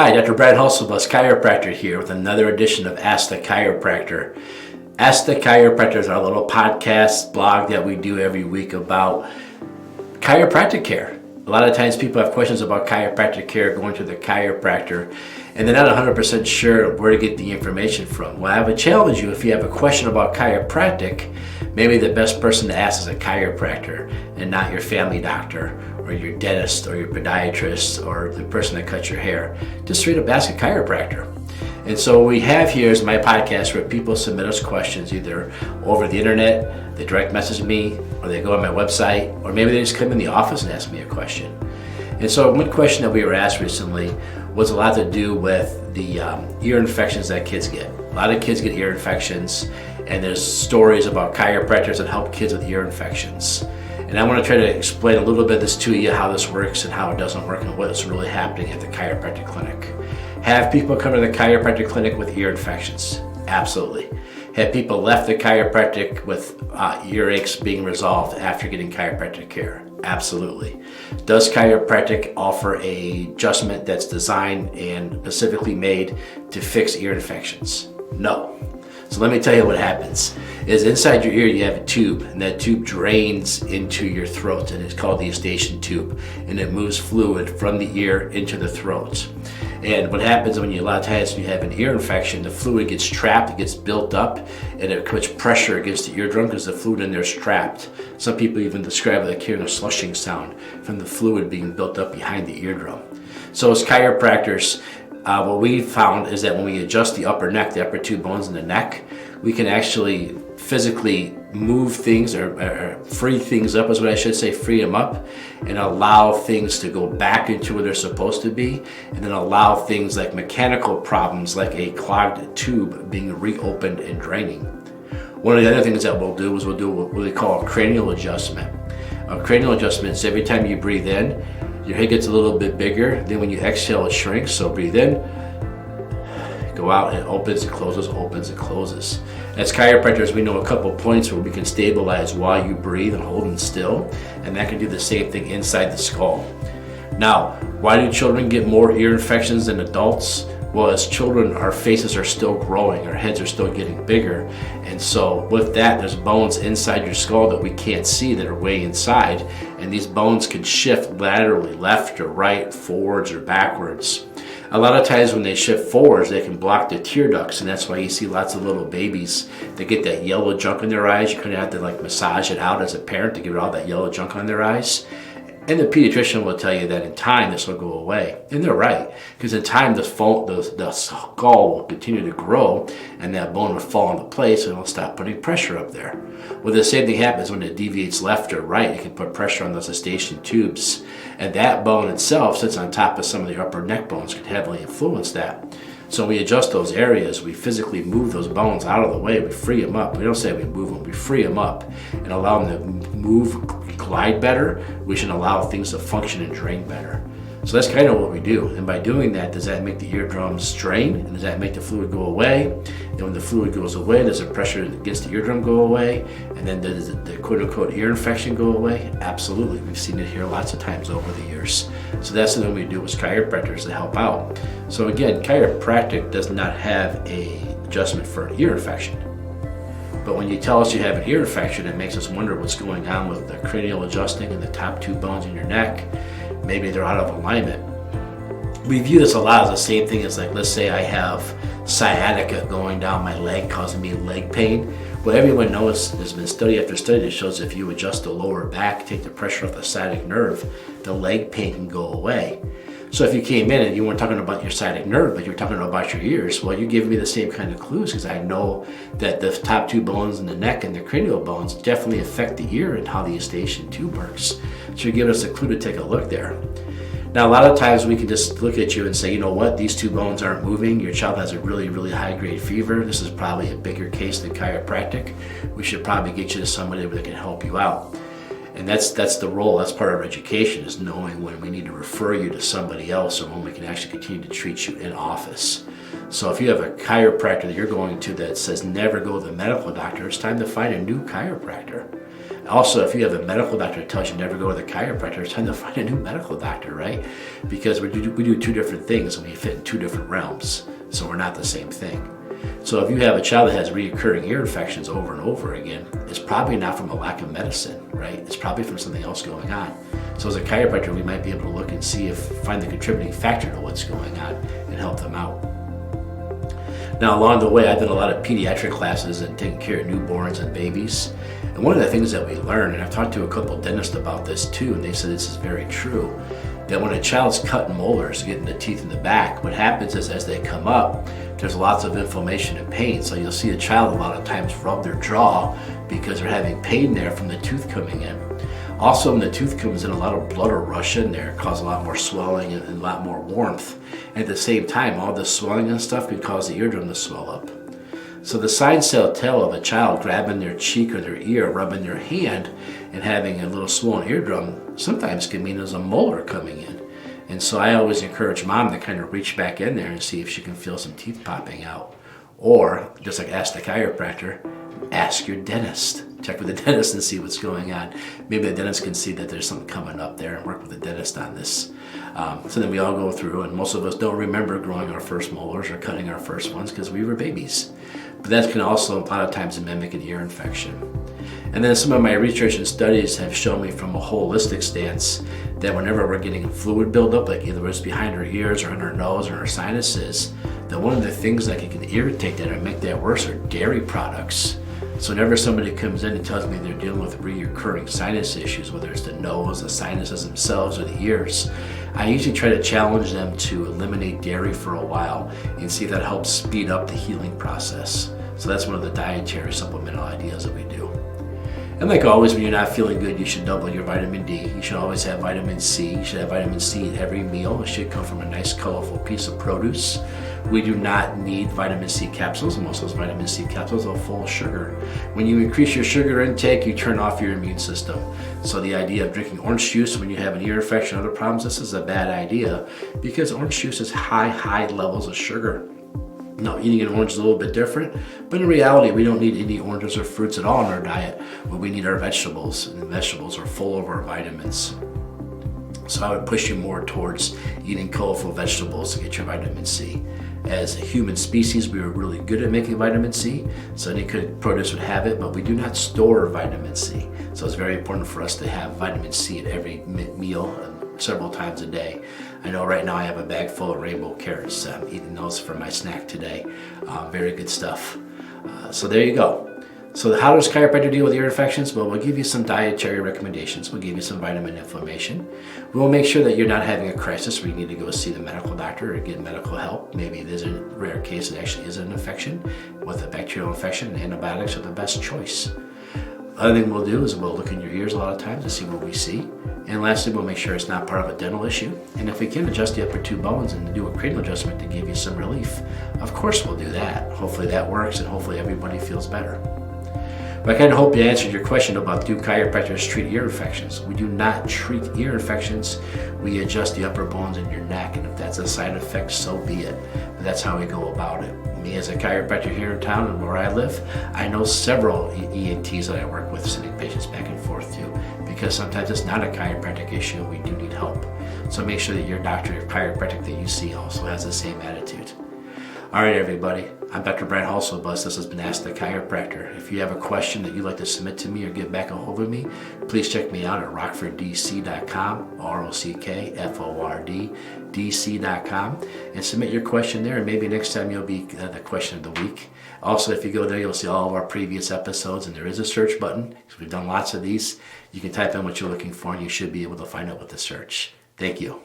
Hi, Dr. Hulsebus, chiropractor here with another edition of Ask the Chiropractor. Ask the Chiropractor is our little podcast blog that we do every week about chiropractic care. A lot of times people have questions about chiropractic care going to the chiropractor and they're not 100% sure where to get the information from. Well, I would challenge you, if you have a question about chiropractic, maybe the best person to ask is a chiropractor and not your family doctor or your dentist or your podiatrist or the person that cuts your hair. Just straight up ask a chiropractor. And so what we have here is my podcast where people submit us questions either over the internet, they direct message me, or they go on my website, or maybe they just come in the office and ask me a question. And so one question that we were asked recently was a lot to do with the ear infections that kids get. A lot of kids get ear infections, and there's stories about chiropractors that help kids with ear infections. And I want to try to explain a little bit of this to you, how this works and how it doesn't work and what's really happening at the chiropractic clinic. Have people come to the chiropractic clinic with ear infections? Absolutely. Have people left the chiropractic with earaches being resolved after getting chiropractic care? Absolutely. Does chiropractic offer a adjustment that's designed and specifically made to fix ear infections? No. So let me tell you what happens. Is inside your ear you have a tube, and that tube drains into your throat, and it's called the eustachian tube, and it moves fluid from the ear into the throat. And what happens when a lot of times when you have an ear infection, the fluid gets trapped, it gets built up, and it puts pressure against the eardrum because the fluid in there is trapped. Some people even describe it like hearing a slushing sound from the fluid being built up behind the eardrum. So as chiropractors, what we found is that when we adjust the upper neck, the upper two bones in the neck, we can actually physically move things or free things up, is what I should say, free them up, and allow things to go back into where they're supposed to be, and then allow things like mechanical problems like a clogged tube being reopened and draining. One of the other things that we'll do is we'll do what we call a cranial adjustment. A cranial adjustment is every time you breathe in, your head gets a little bit bigger, then when you exhale it shrinks, so breathe in, go out, and it opens, it closes, opens, it closes. As chiropractors, we know a couple points where we can stabilize while you breathe and hold them still, and that can do the same thing inside the skull. Now, why do children get more ear infections than adults? Well, as children, our faces are still growing, our heads are still getting bigger, and so with that, there's bones inside your skull that we can't see that are way inside, and these bones can shift laterally, left or right, forwards or backwards. A lot of times when they shift forwards, they can block the tear ducts, and that's why you see lots of little babies that get that yellow junk in their eyes. You kind of have to massage it out as a parent to get all that yellow junk on their eyes. And the pediatrician will tell you that in time this will go away. And they're right, because in time the skull will continue to grow and that bone will fall into place and it'll stop putting pressure up there. Well, the same thing happens when it deviates left or right. It can put pressure on those eustachian tubes. And that bone itself sits on top of some of the upper neck bones, can heavily influence that. So we adjust those areas, we physically move those bones out of the way, we free them up. We don't say we move them, we free them up and allow them to move, glide better. We should allow things to function and drain better. So that's kind of what we do. And by doing that, does that make the eardrums drain? And does that make the fluid go away? And when the fluid goes away, does the pressure against the eardrum go away? And then does the quote-unquote ear infection go away? Absolutely. We've seen it here lots of times over the years. So that's the thing we do as chiropractors to help out. So again, chiropractic does not have an adjustment for an ear infection. But when you tell us you have an ear infection, it makes us wonder what's going on with the cranial adjusting and the top two bones in your neck. Maybe they're out of alignment. We view this a lot as the same thing as let's say I have sciatica going down my leg causing me leg pain. Well, everyone knows there's been study after study that shows if you adjust the lower back, take the pressure off the sciatic nerve, the leg pain can go away. So if you came in and you weren't talking about your sciatic nerve, but you were talking about your ears, well, you're giving me the same kind of clues because I know that the top two bones in the neck and the cranial bones definitely affect the ear and how the eustachian tube works. So you're giving us a clue to take a look there. Now, a lot of times we can just look at you and say, you know what, these two bones aren't moving. Your child has a really, really high-grade fever. This is probably a bigger case than chiropractic. We should probably get you to somebody that can help you out. And that's the role, that's part of our education, is knowing when we need to refer you to somebody else or when we can actually continue to treat you in office. So if you have a chiropractor that you're going to that says never go to the medical doctor, it's time to find a new chiropractor. Also, if you have a medical doctor that tells you never go to the chiropractor, it's time to find a new medical doctor, right? Because we do two different things and we fit in two different realms, so we're not the same thing. So if you have a child that has recurring ear infections over and over again, it's probably not from a lack of medicine, right? It's probably from something else going on. So as a chiropractor, we might be able to look and find the contributing factor to what's going on and help them out. Now, along the way, I've done a lot of pediatric classes and taking care of newborns and babies. And one of the things that we learn, and I've talked to a couple of dentists about this too, and they said this is very true, that when a child's cutting molars, getting the teeth in the back, what happens is as they come up, there's lots of inflammation and pain. So you'll see a child a lot of times rub their jaw because they're having pain there from the tooth coming in. Also, when the tooth comes in, a lot of blood will rush in there, cause a lot more swelling and a lot more warmth. And at the same time, all this swelling and stuff could cause the eardrum to swell up. So the signs tell of a child grabbing their cheek or their ear, rubbing their hand, and having a little swollen eardrum sometimes can mean there's a molar coming in. And so I always encourage mom to kind of reach back in there and see if she can feel some teeth popping out. Or, just like ask the chiropractor, ask your dentist. Check with the dentist and see what's going on. Maybe the dentist can see that there's something coming up there and work with the dentist on this. So then we all go through, and most of us don't remember growing our first molars or cutting our first ones because we were babies. But that can also a lot of times mimic an ear infection. And then some of my research and studies have shown me from a holistic stance that whenever we're getting fluid buildup, like either it's behind our ears or in our nose or our sinuses, that one of the things that can irritate that or make that worse are dairy products. So whenever somebody comes in and tells me they're dealing with recurring sinus issues, whether it's the nose, the sinuses themselves, or the ears, I usually try to challenge them to eliminate dairy for a while and see if that helps speed up the healing process. So that's one of the dietary supplemental ideas that we do. And like always, when you're not feeling good, you should double your vitamin D. You should always have vitamin C. You should have vitamin C in every meal. It should come from a nice, colorful piece of produce. We do not need vitamin C capsules. Most of those vitamin C capsules are full of sugar. When you increase your sugar intake, you turn off your immune system. So the idea of drinking orange juice when you have an ear infection or other problems, this is a bad idea because orange juice has high levels of sugar. Now, eating an orange is a little bit different, but in reality, we don't need any oranges or fruits at all in our diet. What we need are vegetables, and vegetables are full of our vitamins. So I would push you more towards eating colorful vegetables to get your vitamin C. As a human species, we are really good at making vitamin C, so any produce would have it, but we do not store vitamin C. So it's very important for us to have vitamin C at every meal, several times a day. I know right now I have a bag full of rainbow carrots. I'm eating those for my snack today. Very good stuff. So there you go. So how does chiropractor deal with ear infections? Well, we'll give you some dietary recommendations. We'll give you some vitamin inflammation. We'll make sure that you're not having a crisis where you need to go see the medical doctor or get medical help. Maybe there's a rare case it actually is an infection. With a bacterial infection, antibiotics are the best choice. Other thing we'll do is we'll look in your ears a lot of times to see what we see. And lastly, we'll make sure it's not part of a dental issue. And if we can adjust the upper two bones and do a cranial adjustment to give you some relief, of course we'll do that. Hopefully that works and hopefully everybody feels better. But I kind of hope you answered your question about do chiropractors treat ear infections. We do not treat ear infections. We adjust the upper bones in your neck, and if that's a side effect, so be it. But that's how we go about it. Me as a chiropractor here in town and where I live, I know several ENTs that I work with sending patients back and forth to because sometimes it's not a chiropractic issue and we do need help. So make sure that your doctor or chiropractic that you see also has the same attitude. All right, everybody. I'm Dr. Dr Hulsebus. This has been Ask the Chiropractor. If you have a question that you'd like to submit to me or get back a hold of me, please check me out at rockforddc.com, ROCKFORD, and submit your question there, and maybe next time you'll be the question of the week. Also, if you go there, you'll see all of our previous episodes, and there is a search button, because we've done lots of these. You can type in what you're looking for, and you should be able to find out what to search. Thank you.